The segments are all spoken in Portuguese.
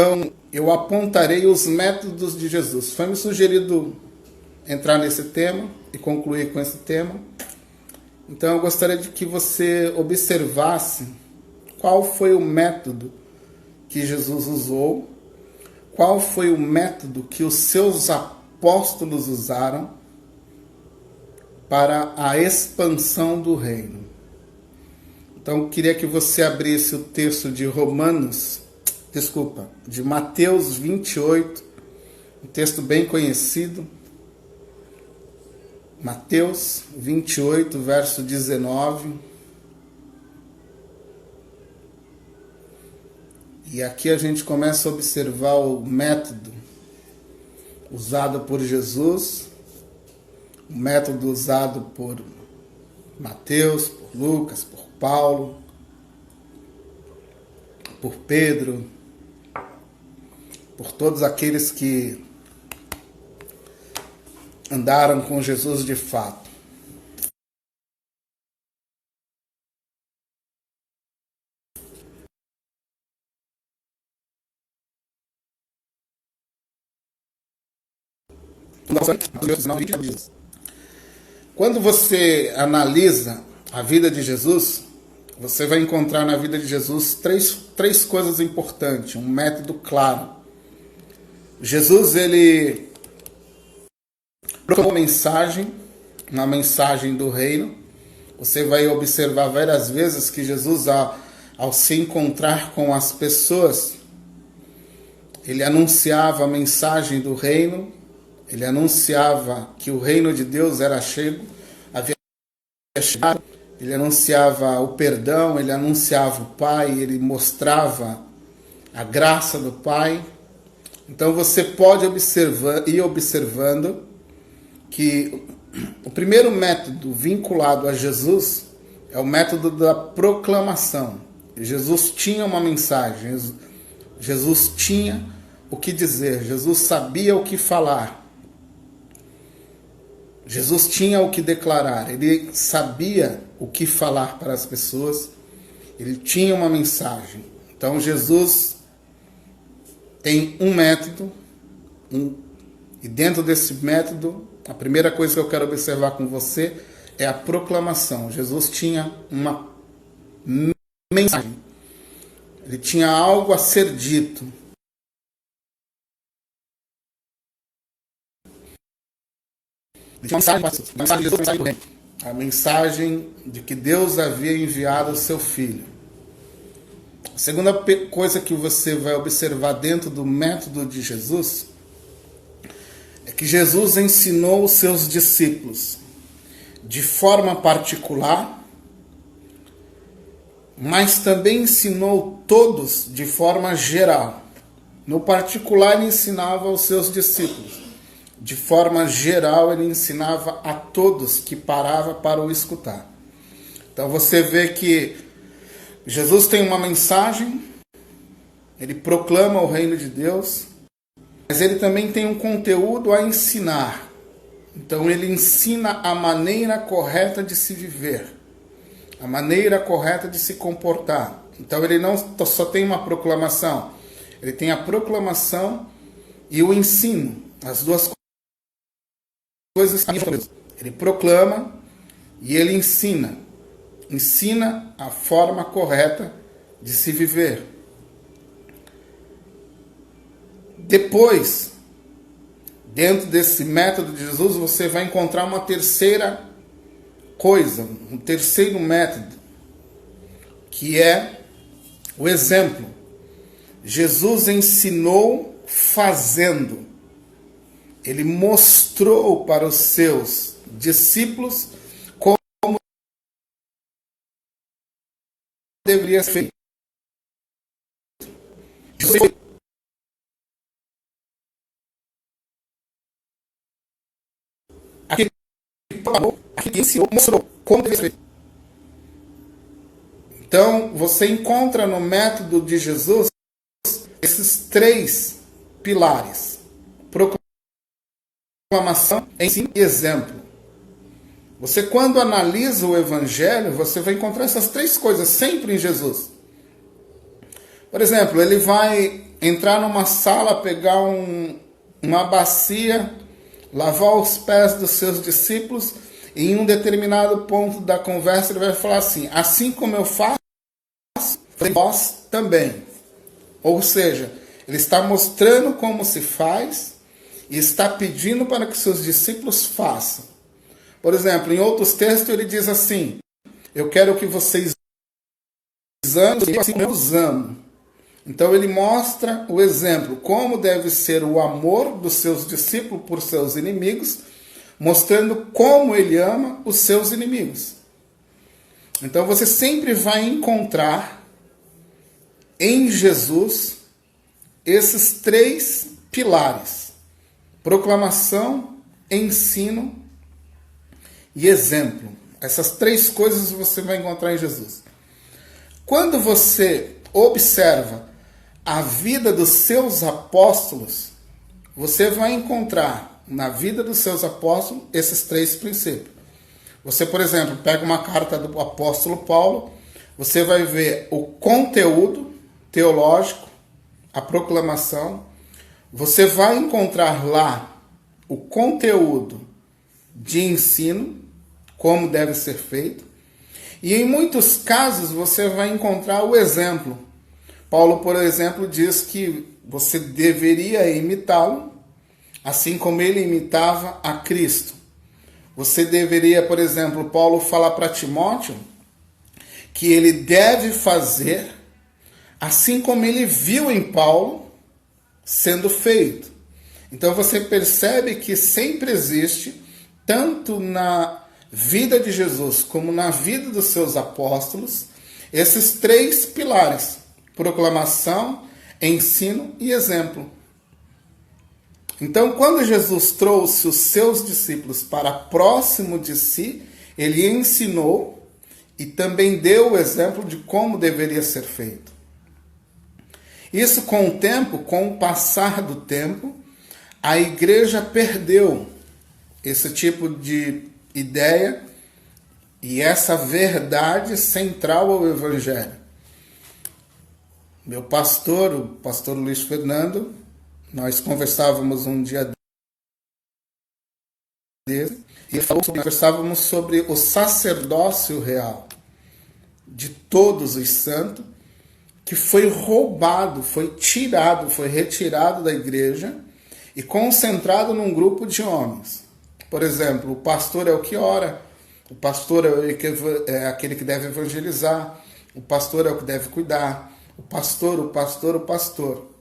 Então, eu apontarei os métodos de Jesus. Foi me sugerido entrar nesse tema e concluir com esse tema. Então, eu gostaria de que você observasse qual foi o método que Jesus usou, qual foi o método que os seus apóstolos usaram para a expansão do reino. Então, eu queria que você abrisse o texto de de Mateus 28, um texto bem conhecido. Mateus 28, verso 19. E aqui a gente começa a observar o método usado por Jesus, o método usado por Mateus, por Lucas, por Paulo, por Pedro, por todos aqueles que andaram com Jesus de fato. Quando você analisa a vida de Jesus, você vai encontrar na vida de Jesus três coisas importantes, um método claro. Jesus, ele proclamou uma mensagem do reino. Você vai observar várias vezes que Jesus, ao se encontrar com as pessoas, ele anunciava a mensagem do reino, ele anunciava que o reino de Deus era havia chegado, ele anunciava o perdão, ele anunciava o Pai, ele mostrava a graça do Pai. Então você pode ir observando que o primeiro método vinculado a Jesus é o método da proclamação. Jesus tinha uma mensagem, Jesus tinha o que dizer, Jesus sabia o que falar, Jesus tinha o que declarar, ele sabia o que falar para as pessoas, ele tinha uma mensagem. Então Jesus tem um método, e dentro desse método, a primeira coisa que eu quero observar com você é a proclamação. Jesus tinha uma mensagem, ele tinha algo a ser dito. A mensagem de que Deus havia enviado o seu Filho. A segunda coisa que você vai observar dentro do método de Jesus é que Jesus ensinou os seus discípulos de forma particular, mas também ensinou todos de forma geral. No particular, ele ensinava aos seus discípulos. De forma geral, ele ensinava a todos que paravam para o escutar. Então você vê que Jesus tem uma mensagem, ele proclama o reino de Deus, mas ele também tem um conteúdo a ensinar. Então ele ensina a maneira correta de se viver, a maneira correta de se comportar. Então ele não só tem uma proclamação, ele tem a proclamação e o ensino, as duas coisas. Ele proclama e ele ensina a forma correta de se viver. Depois, dentro desse método de Jesus, você vai encontrar uma terceira coisa, um terceiro método, que é o exemplo. Jesus ensinou fazendo. Ele mostrou para os seus discípulos como deveria ser feito. Aquele que ensinou, mostrou como deveria ser feito. Então, você encontra no método de Jesus esses três pilares: proclamação, ensino e exemplo. Você, quando analisa o Evangelho, você vai encontrar essas três coisas sempre em Jesus. Por exemplo, ele vai entrar numa sala, pegar uma bacia, lavar os pés dos seus discípulos, e em um determinado ponto da conversa ele vai falar assim: assim como eu faço, vós também. Ou seja, ele está mostrando como se faz e está pedindo para que seus discípulos façam. Por exemplo, em outros textos ele diz assim: eu quero que vocês amem assim como eu os amo. Então ele mostra o exemplo, como deve ser o amor dos seus discípulos por seus inimigos, mostrando como ele ama os seus inimigos. Então você sempre vai encontrar em Jesus esses três pilares: proclamação, ensino e exemplo. Essas três coisas você vai encontrar em Jesus. Quando você observa a vida dos seus apóstolos, você vai encontrar na vida dos seus apóstolos esses três princípios. Você, por exemplo, pega uma carta do apóstolo Paulo, você vai ver o conteúdo teológico, a proclamação, você vai encontrar lá o conteúdo de ensino, como deve ser feito, e em muitos casos você vai encontrar o exemplo. Paulo, por exemplo, diz que você deveria imitá-lo, assim como ele imitava a Cristo. Você deveria, por exemplo, Paulo fala para Timóteo que ele deve fazer assim como ele viu em Paulo sendo feito. Então você percebe que sempre existe, tanto na vida de Jesus como na vida dos seus apóstolos, esses três pilares: proclamação, ensino e exemplo. Então, quando Jesus trouxe os seus discípulos para próximo de si, ele ensinou e também deu o exemplo de como deveria ser feito. Isso, com o tempo, com o passar do tempo, a igreja perdeu esse tipo de ideia e essa verdade central ao Evangelho. Meu pastor, o pastor Luiz Fernando, nós conversávamos um dia dele, e conversávamos sobre o sacerdócio real de todos os santos, que foi roubado, foi tirado, foi retirado da igreja e concentrado num grupo de homens. Por exemplo, o pastor é o que ora, o pastor é aquele que deve evangelizar, o pastor é o que deve cuidar, o pastor.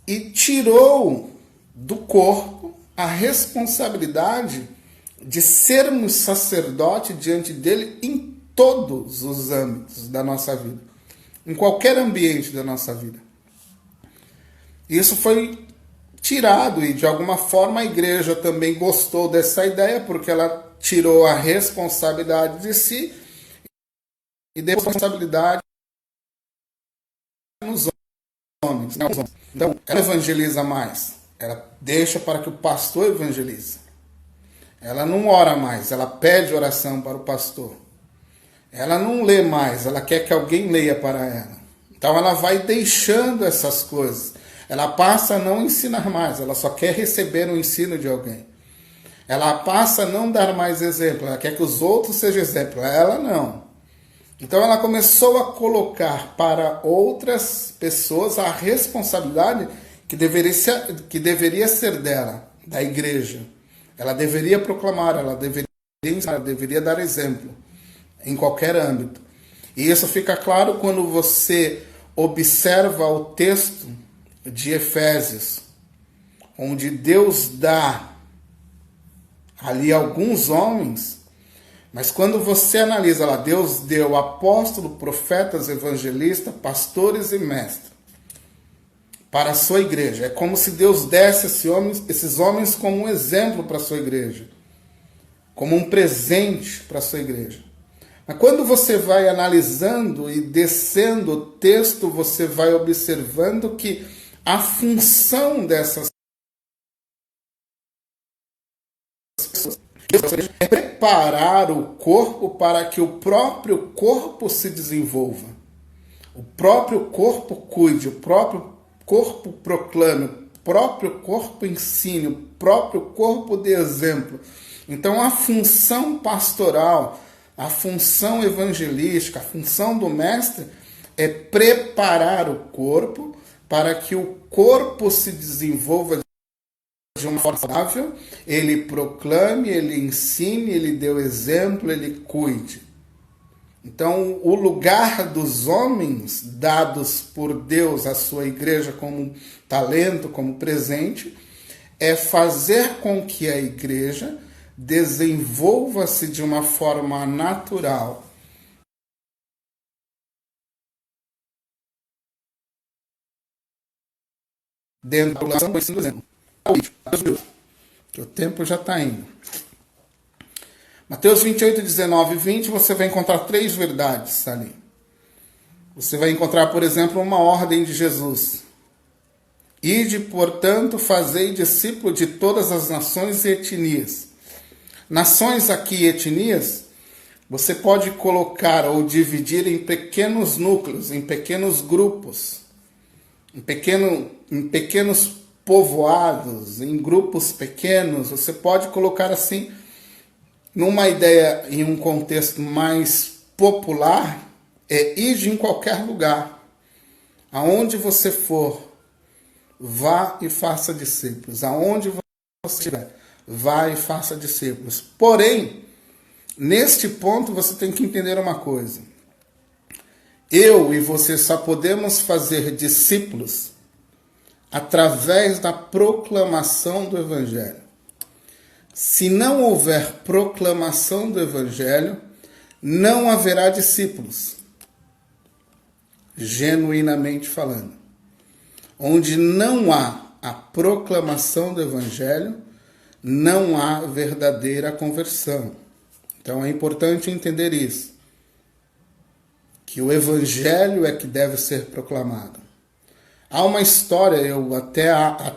E tirou do corpo a responsabilidade de sermos sacerdote diante dele em todos os âmbitos da nossa vida, em qualquer ambiente da nossa vida. Isso foi tirado e, de alguma forma, a igreja também gostou dessa ideia, porque ela tirou a responsabilidade de si e deu a responsabilidade nos homens. Então, ela evangeliza mais. Ela deixa para que o pastor evangelize. Ela não ora mais, ela pede oração para o pastor. Ela não lê mais, ela quer que alguém leia para ela. Então ela vai deixando essas coisas. Ela passa a não ensinar mais, ela só quer receber o ensino de alguém. Ela passa a não dar mais exemplo, ela quer que os outros sejam exemplo. Ela não. Então ela começou a colocar para outras pessoas a responsabilidade que deveria ser dela, da igreja. Ela deveria proclamar, ela deveria ensinar, ela deveria dar exemplo em qualquer âmbito. E isso fica claro quando você observa o texto de Efésios, onde Deus dá ali alguns homens, mas quando você analisa lá, Deus deu apóstolos, profetas, evangelistas, pastores e mestres para a sua igreja. É como se Deus desse esses homens como um exemplo para a sua igreja, como um presente para a sua igreja. Mas quando você vai analisando e descendo o texto, você vai observando que a função dessas pessoas é preparar o corpo para que o próprio corpo se desenvolva, o próprio corpo cuide, o próprio corpo proclame, o próprio corpo ensine, o próprio corpo dê exemplo. Então a função pastoral, a função evangelística, a função do mestre é preparar o corpo para que o corpo se desenvolva de uma forma saudável, ele proclame, ele ensine, ele dê o exemplo, ele cuide. Então, o lugar dos homens dados por Deus à sua igreja como talento, como presente, é fazer com que a igreja desenvolva-se de uma forma natural. Dentro da população do ensino do exemplo. Que o tempo já está indo. Mateus 28, 19 e 20, você vai encontrar 3 verdades ali. Você vai encontrar, por exemplo, uma ordem de Jesus. Ide, portanto, fazei discípulo de todas as nações e etnias. Nações aqui e etnias, você pode colocar ou dividir em pequenos núcleos, em pequenos grupos, em pequenos povoados, em grupos pequenos. Você pode colocar assim, numa ideia, em um contexto mais popular, é ir em qualquer lugar. Aonde você for, vá e faça discípulos. Aonde você estiver, vá e faça discípulos. Porém, neste ponto você tem que entender uma coisa. Eu e você só podemos fazer discípulos através da proclamação do Evangelho. Se não houver proclamação do Evangelho, não haverá discípulos, genuinamente falando. Onde não há a proclamação do Evangelho, não há verdadeira conversão. Então é importante entender isso, que o Evangelho é que deve ser proclamado. Há uma história,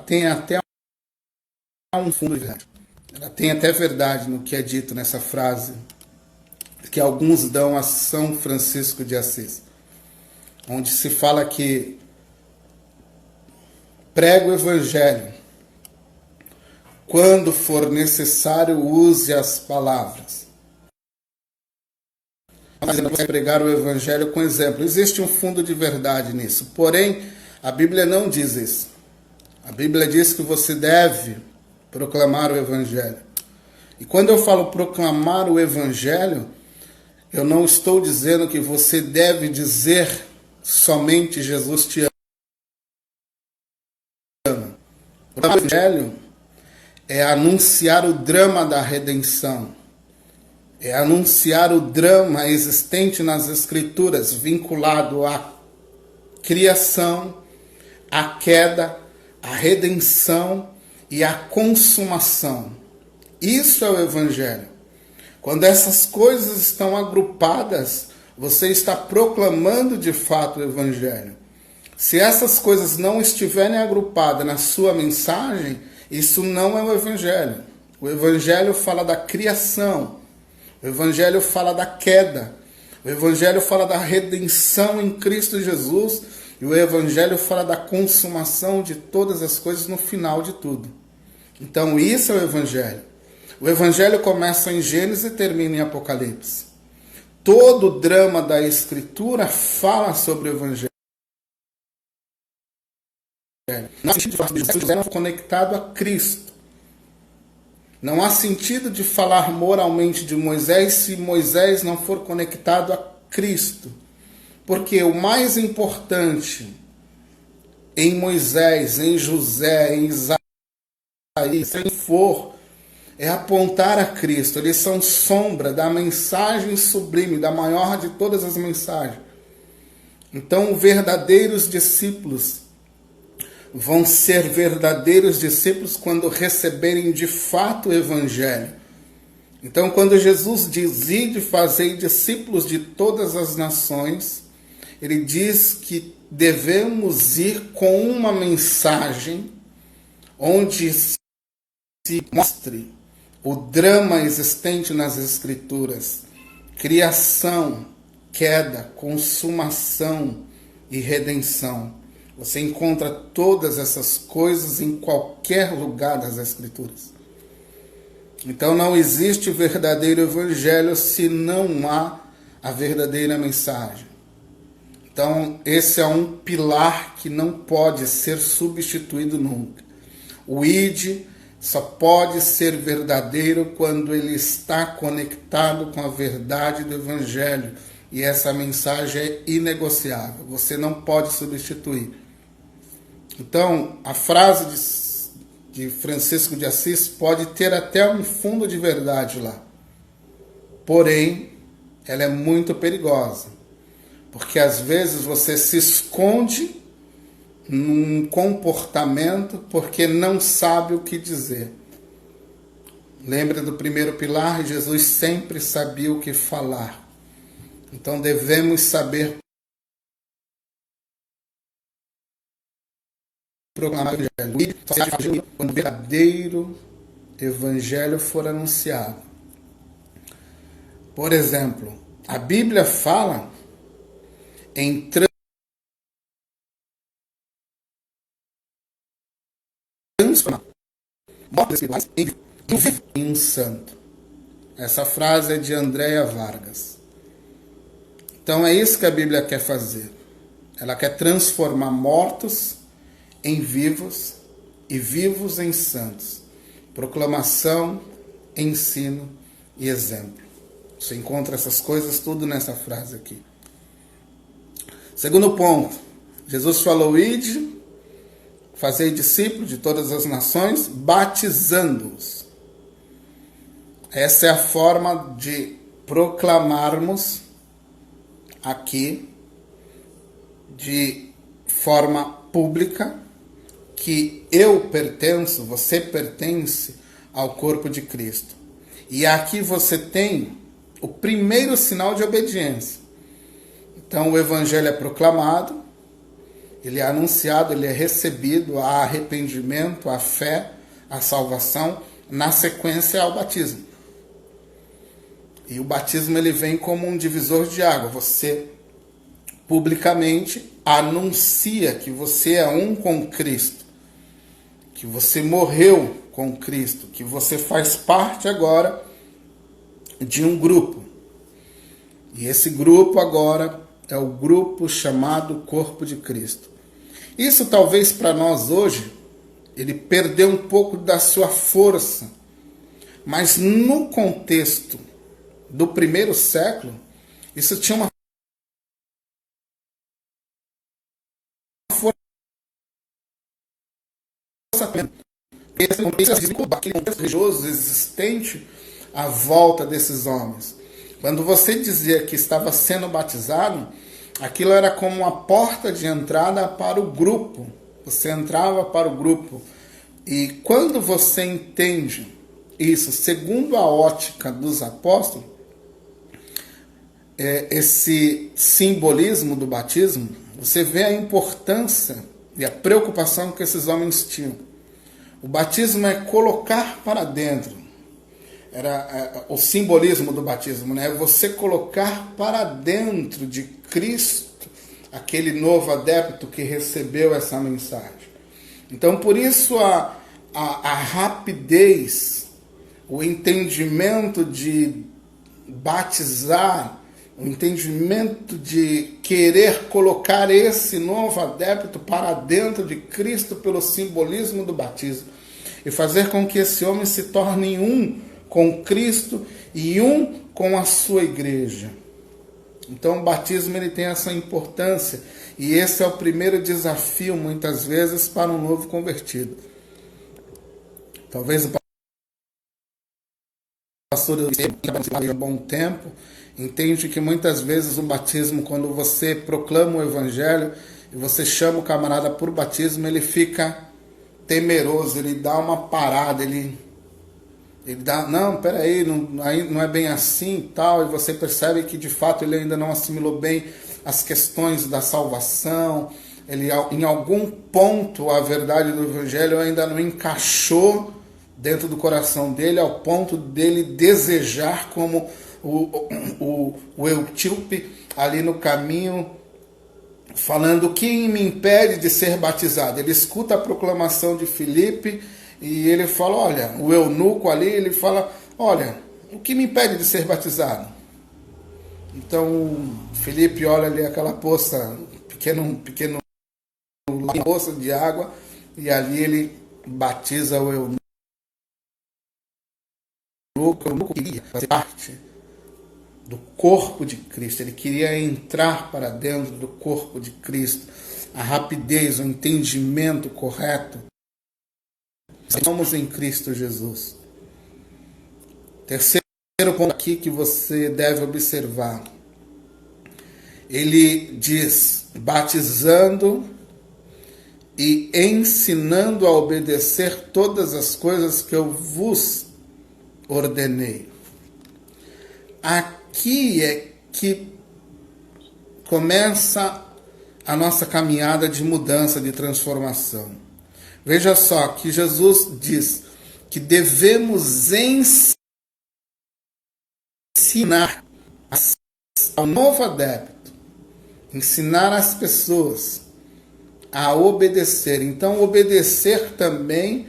tem até um fundo de verdade. Ela tem até verdade no que é dito nessa frase, que alguns dão a São Francisco de Assis, onde se fala que prega o Evangelho. Quando for necessário, use as palavras. Mas não vai pregar o Evangelho com exemplo. Existe um fundo de verdade nisso. Porém, a Bíblia não diz isso. A Bíblia diz que você deve proclamar o Evangelho. E quando eu falo proclamar o Evangelho, eu não estou dizendo que você deve dizer somente Jesus te ama. O Evangelho é anunciar o drama da redenção. É anunciar o drama existente nas Escrituras, vinculado à criação, à queda, à redenção e à consumação. Isso é o Evangelho. Quando essas coisas estão agrupadas, você está proclamando de fato o Evangelho. Se essas coisas não estiverem agrupadas na sua mensagem, isso não é o Evangelho. O Evangelho fala da criação. O Evangelho fala da queda. O Evangelho fala da redenção em Cristo Jesus. E o Evangelho fala da consumação de todas as coisas no final de tudo. Então isso é o Evangelho. O Evangelho começa em Gênesis e termina em Apocalipse. Todo o drama da Escritura fala sobre o Evangelho. Não há sentido de falar de José não conectado a Cristo. Não há sentido de falar moralmente de Moisés se Moisés não for conectado a Cristo. Porque o mais importante em Moisés, em José, em Isaías, quem for, é apontar a Cristo. Eles são sombra da mensagem sublime, da maior de todas as mensagens. Então, verdadeiros discípulos vão ser verdadeiros discípulos quando receberem de fato o Evangelho. Então, quando Jesus diz, ide fazei discípulos de todas as nações, ele diz que devemos ir com uma mensagem onde se mostre o drama existente nas Escrituras: criação, queda, consumação e redenção. Você encontra todas essas coisas em qualquer lugar das Escrituras. Então não existe verdadeiro evangelho se não há a verdadeira mensagem. Então esse é um pilar que não pode ser substituído nunca. O ID só pode ser verdadeiro quando ele está conectado com a verdade do evangelho. E essa mensagem é inegociável. Você não pode substituir. Então, a frase de Francisco de Assis pode ter até um fundo de verdade lá. Porém, ela é muito perigosa. Porque às vezes você se esconde num comportamento porque não sabe o que dizer. Lembra do primeiro pilar? Jesus sempre sabia o que falar. Então devemos saber proclamar o evangelho quando o verdadeiro evangelho for anunciado. Por exemplo, a Bíblia fala em transformar mortos espirituais em um santo. Essa frase é de Andréa Vargas. Então é isso que a Bíblia quer fazer. Ela quer transformar mortos em vivos e vivos em santos. Proclamação, ensino e exemplo. Você encontra essas coisas tudo nessa frase aqui. Segundo ponto, Jesus falou: ide, fazei discípulos de todas as nações, batizando-os. Essa é a forma de proclamarmos aqui, de forma pública, que eu pertenço, você pertence ao corpo de Cristo. E aqui você tem o primeiro sinal de obediência. Então o evangelho é proclamado, ele é anunciado, ele é recebido, há arrependimento, há fé, há salvação, na sequência ao batismo. E o batismo ele vem como um divisor de água. Você publicamente anuncia que você é um com Cristo, que você morreu com Cristo, que você faz parte agora de um grupo. E esse grupo agora é o grupo chamado Corpo de Cristo. Isso talvez para nós hoje, ele perdeu um pouco da sua força, mas no contexto do primeiro século, isso tinha uma força aquele contexto religioso existente à volta desses homens. Quando você dizia que estava sendo batizado, aquilo era como uma porta de entrada para o grupo. Você entrava para o grupo. E quando você entende isso, segundo a ótica dos apóstolos, esse simbolismo do batismo, você vê a importância e a preocupação que esses homens tinham. O batismo é colocar para dentro. Era o simbolismo do batismo, né? Você colocar para dentro de Cristo aquele novo adepto que recebeu essa mensagem. Então, por isso a rapidez, o entendimento de batizar, o entendimento de querer colocar esse novo adepto para dentro de Cristo pelo simbolismo do batismo e fazer com que esse homem se torne um com Cristo e um com a sua igreja. Então o batismo ele tem essa importância e esse é o primeiro desafio muitas vezes para um novo convertido. Talvez o pastor há um bom tempo entende que muitas vezes o batismo, quando você proclama o evangelho e você chama o camarada por batismo, ele fica temeroso, ele dá uma parada, ele dá, não, peraí, não é bem assim e tal, e você percebe que de fato ele ainda não assimilou bem as questões da salvação, ele em algum ponto a verdade do evangelho ainda não encaixou dentro do coração dele, ao ponto dele desejar como o etíope ali no caminho falando: o que me impede de ser batizado? Ele escuta a proclamação de Filipe e ele fala: olha, o eunuco ali, ele fala: olha, o que me impede de ser batizado? Então Filipe olha ali aquela poça, pequeno poça de água, e ali ele batiza o eunuco. O eunuco queria fazer parte do corpo de Cristo, ele queria entrar para dentro do corpo de Cristo. A rapidez, o entendimento correto. Somos em Cristo Jesus. Terceiro ponto aqui que você deve observar. Ele diz: batizando e ensinando a obedecer todas as coisas que eu vos ordenei. Aqui é que começa a nossa caminhada de mudança, de transformação. Veja só que Jesus diz que devemos ensinar ao novo adepto, ensinar as pessoas a obedecer. Então, obedecer também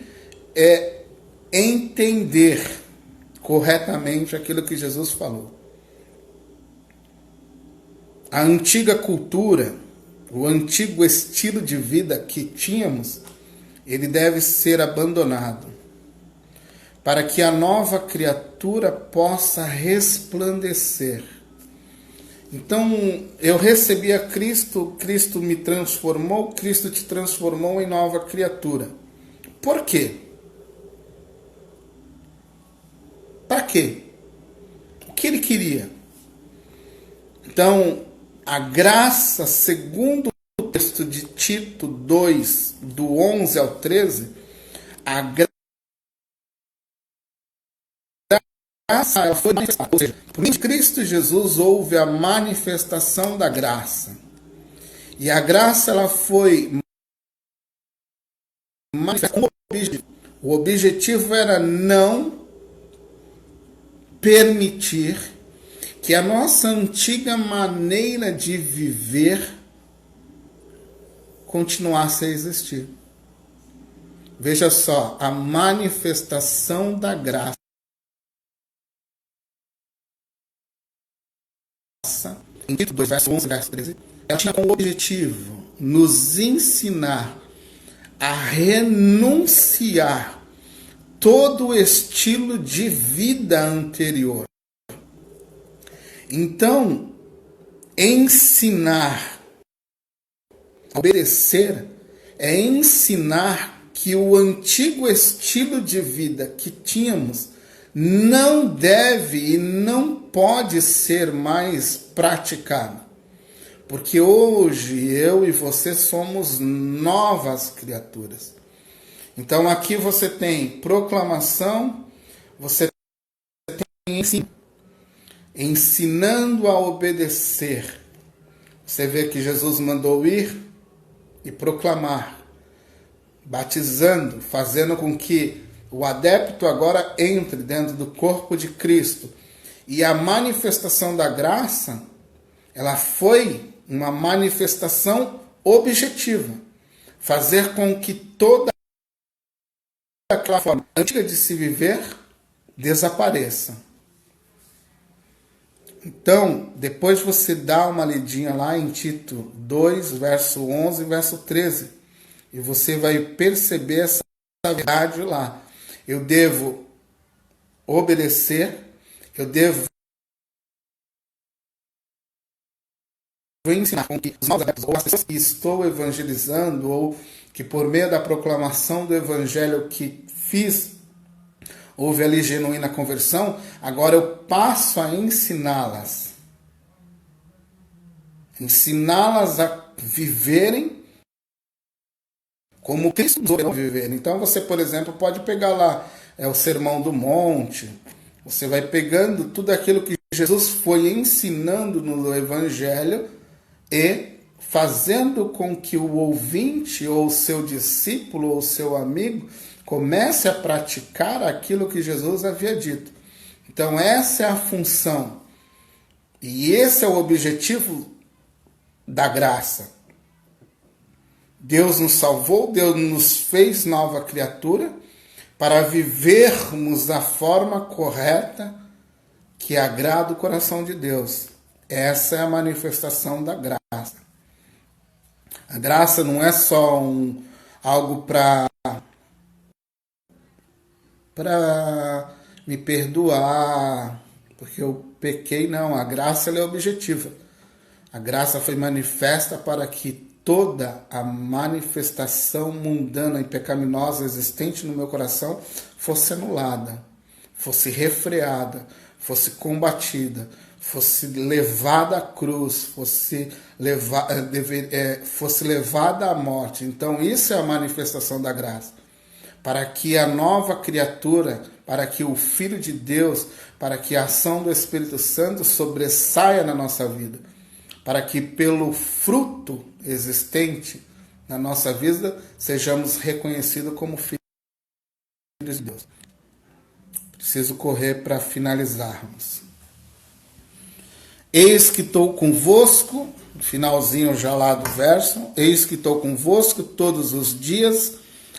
é entender corretamente aquilo que Jesus falou. A antiga cultura, o antigo estilo de vida que tínhamos, ele deve ser abandonado para que a nova criatura possa resplandecer. Então, eu recebi a Cristo, Cristo me transformou, Cristo te transformou em nova criatura. Por quê? Para quê? O que ele queria? Então, a graça, segundo o texto de Tito 2, do 11 ao 13, a graça ela foi manifestada. Ou seja, por meio de Cristo Jesus houve a manifestação da graça. E a graça ela foi manifestada com o objetivo. O objetivo era não permitir que a nossa antiga maneira de viver continuasse a existir. Veja só, a manifestação da graça em Tito 2, verso 11, verso 13, ela tinha como objetivo nos ensinar a renunciar todo o estilo de vida anterior. Então, ensinar, obedecer, é ensinar que o antigo estilo de vida que tínhamos não deve e não pode ser mais praticado. Porque hoje eu e você somos novas criaturas. Então aqui você tem proclamação, você tem ensino, ensinando a obedecer. Você vê que Jesus mandou ir e proclamar, batizando, fazendo com que o adepto agora entre dentro do corpo de Cristo. E a manifestação da graça, ela foi uma manifestação objetiva. Fazer com que toda aquela forma antiga de se viver desapareça. Então, depois você dá uma lidinha lá em Tito 2, verso 11 e verso 13. E você vai perceber essa verdade lá. Eu devo obedecer, eu devo ensinar com que os novos adeptos, ou as pessoas que estou evangelizando, ou que por meio da proclamação do evangelho que fiz, houve ali genuína conversão, agora eu passo a ensiná-las. Ensiná-las a viverem como Cristo nos ordenou viver. Então você, por exemplo, pode pegar lá o Sermão do Monte, você vai pegando tudo aquilo que Jesus foi ensinando no Evangelho e fazendo com que o ouvinte, ou o seu discípulo, ou o seu amigo, comece a praticar aquilo que Jesus havia dito. Então essa é a função. E esse é o objetivo da graça. Deus nos salvou, Deus nos fez nova criatura para vivermos da forma correta que agrada o coração de Deus. Essa é a manifestação da graça. A graça não é só algo para me perdoar, porque eu pequei, não. A graça ela é objetiva. A graça foi manifesta para que toda a manifestação mundana e pecaminosa existente no meu coração fosse anulada, fosse refreada, fosse combatida, fosse levada à cruz, fosse levada à morte. Então isso é a manifestação da graça. Para que a nova criatura, para que o Filho de Deus, para que a ação do Espírito Santo sobressaia na nossa vida, para que pelo fruto existente na nossa vida sejamos reconhecidos como filhos de Deus. Preciso correr para finalizarmos. Eis que estou convosco, finalzinho já lá do verso, eis que estou convosco todos os dias,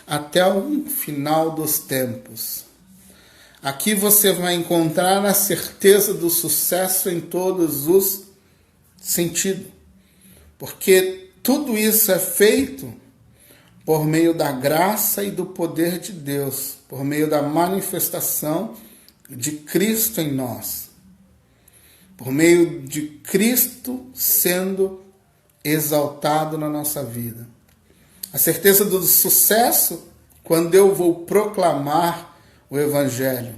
até o final dos tempos. Aqui você vai encontrar a certeza do sucesso em todos os sentidos. Porque tudo isso é feito por meio da graça e do poder de Deus, por meio da manifestação de Cristo em nós. Por meio de Cristo sendo exaltado na nossa vida. A certeza do sucesso quando eu vou proclamar o Evangelho.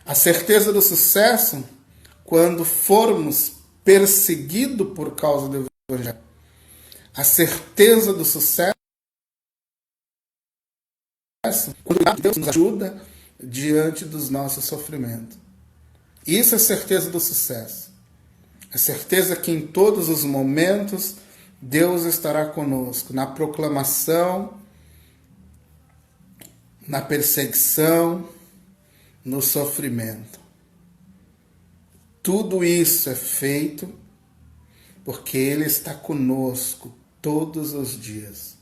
A certeza do sucesso quando formos perseguidos por causa do Evangelho. A certeza do sucesso quando Deus nos ajuda diante dos nossos sofrimentos. Isso é certeza do sucesso. É certeza que em todos os momentos Deus estará conosco, na proclamação, na perseguição, no sofrimento. Tudo isso é feito porque Ele está conosco todos os dias.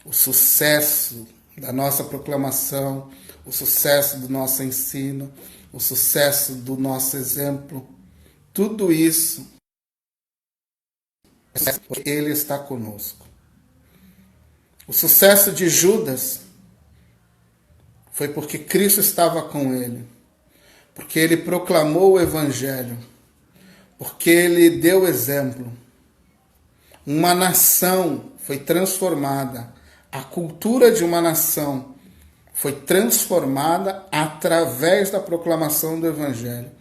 O sucesso da nossa proclamação, o sucesso do nosso ensino, o sucesso do nosso exemplo, tudo isso porque Ele está conosco. O sucesso de Judas foi porque Cristo estava com ele, porque ele proclamou o Evangelho, porque ele deu exemplo. Uma nação foi transformada, a cultura de uma nação foi transformada através da proclamação do Evangelho,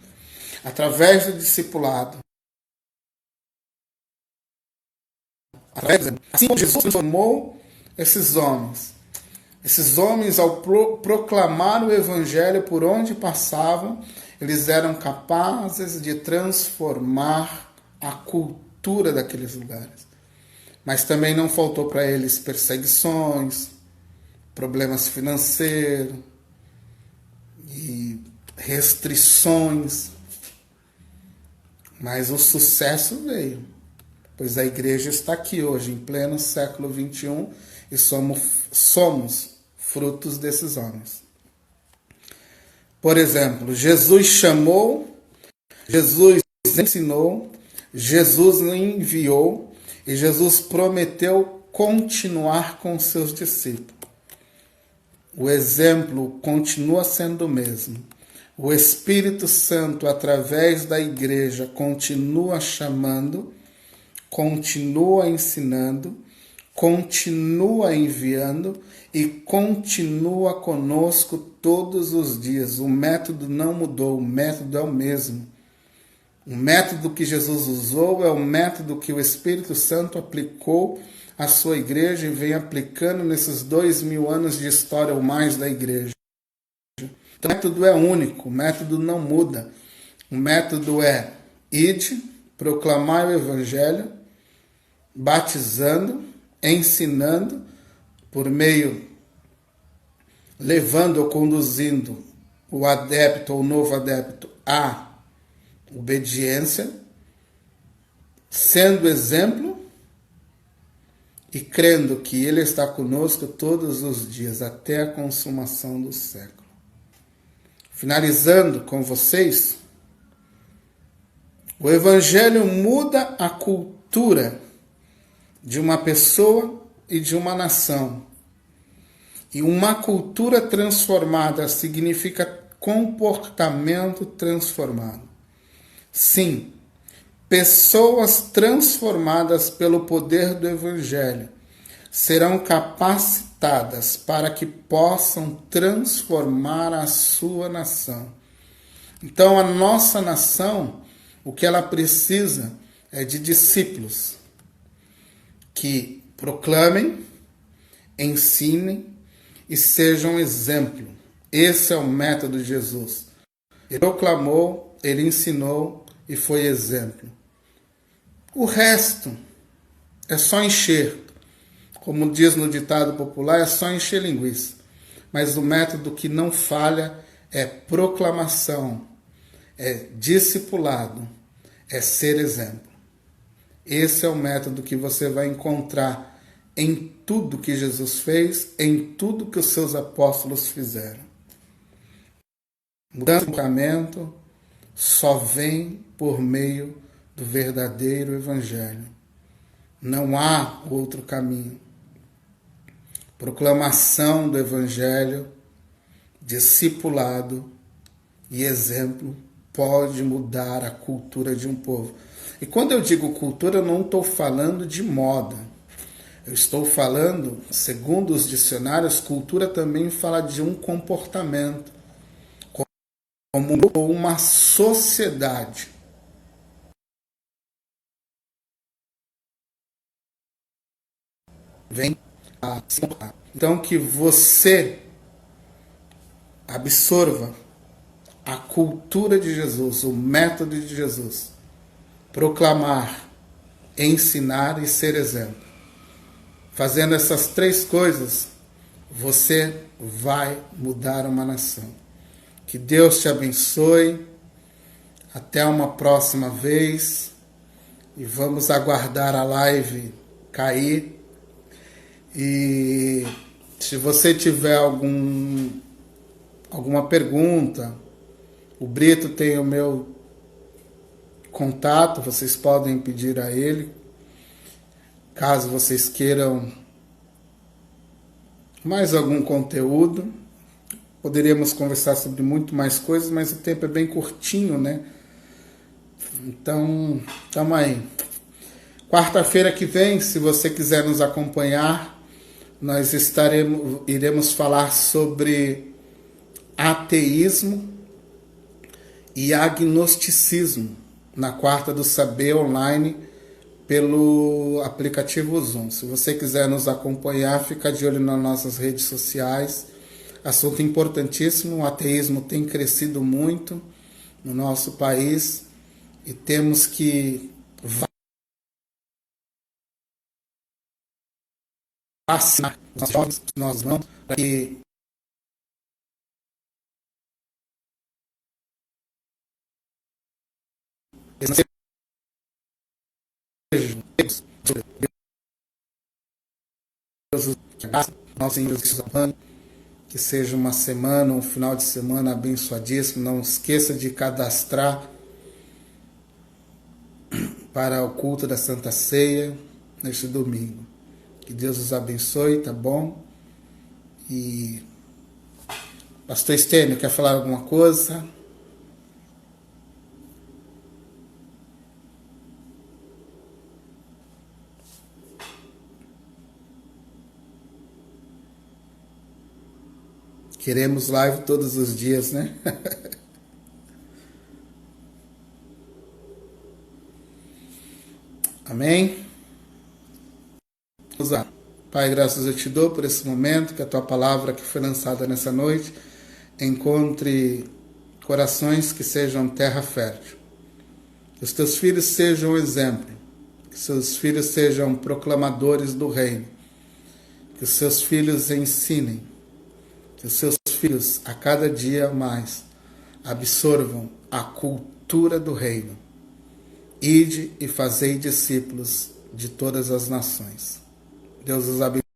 através do discipulado. Assim como Jesus transformou esses homens ao proclamar o Evangelho por onde passavam, eles eram capazes de transformar a cultura daqueles lugares. Mas também não faltou para eles perseguições, problemas financeiros e restrições. Mas o sucesso veio, pois a igreja está aqui hoje, em pleno século XXI, e somos frutos desses homens. Por exemplo, Jesus chamou, Jesus ensinou, Jesus enviou e Jesus prometeu continuar com seus discípulos. O exemplo continua sendo o mesmo. O Espírito Santo, através da igreja, continua chamando, continua ensinando, continua enviando e continua conosco todos os dias. O método não mudou, o método é o mesmo. O método que Jesus usou é o método que o Espírito Santo aplicou à sua igreja e vem aplicando nesses 2000 anos de história ou mais da igreja. Então, o método é único, o método não muda. O método é ide, proclamar o Evangelho, batizando, ensinando, por meio, levando ou conduzindo o adepto ou o novo adepto à obediência, sendo exemplo e crendo que Ele está conosco todos os dias, até a consumação do século. Finalizando com vocês, o Evangelho muda a cultura de uma pessoa e de uma nação. E uma cultura transformada significa comportamento transformado. Sim, pessoas transformadas pelo poder do Evangelho serão capacitadas para que possam transformar a sua nação. Então, a nossa nação, o que ela precisa é de discípulos que proclamem, ensinem e sejam exemplo. Esse é o método de Jesus. Ele proclamou, ele ensinou e foi exemplo. O resto é só encher. Como diz no ditado popular, é só encher linguiça. Mas o método que não falha é proclamação, é discipulado, é ser exemplo. Esse é o método que você vai encontrar em tudo que Jesus fez, em tudo que os seus apóstolos fizeram. Mudança de comportamento só vem por meio do verdadeiro Evangelho. Não há outro caminho. Proclamação do Evangelho, discipulado e exemplo pode mudar a cultura de um povo. E quando eu digo cultura, eu não estou falando de moda. Eu estou falando, segundo os dicionários, cultura também fala de um comportamento, como uma sociedade. Vem a se comportar. Então, que você absorva a cultura de Jesus, o método de Jesus. Proclamar, ensinar e ser exemplo. Fazendo essas três coisas, você vai mudar uma nação. Que Deus te abençoe. Até uma próxima vez. E vamos aguardar a live cair. E se você tiver alguma pergunta, o Brito tem o meu contato, vocês podem pedir a ele. Caso vocês queiram mais algum conteúdo, poderíamos conversar sobre muito mais coisas, mas o tempo é bem curtinho, né? Então, tamo aí. Quarta-feira que vem, se você quiser nos acompanhar, nós iremos falar sobre ateísmo e agnosticismo na Quarta do Saber online pelo aplicativo Zoom. Se você quiser nos acompanhar, fica de olho nas nossas redes sociais. Assunto importantíssimo, o ateísmo tem crescido muito no nosso país e temos que vacinar os jovens, nós vamos, para que que seja uma semana, um final de semana abençoadíssimo. Não esqueça de cadastrar para o culto da Santa Ceia neste domingo. Que Deus os abençoe, tá bom? E Pastor Estênio, quer falar alguma coisa? Queremos live todos os dias, né? Amém? Vamos lá. Pai, graças eu te dou por esse momento, que a tua palavra que foi lançada nessa noite encontre corações que sejam terra fértil. Que os teus filhos sejam exemplo. Que seus filhos sejam proclamadores do reino. Que os seus filhos ensinem. Que os seus filhos, a cada dia mais, absorvam a cultura do reino. Ide e fazei discípulos de todas as nações. Deus os abençoe.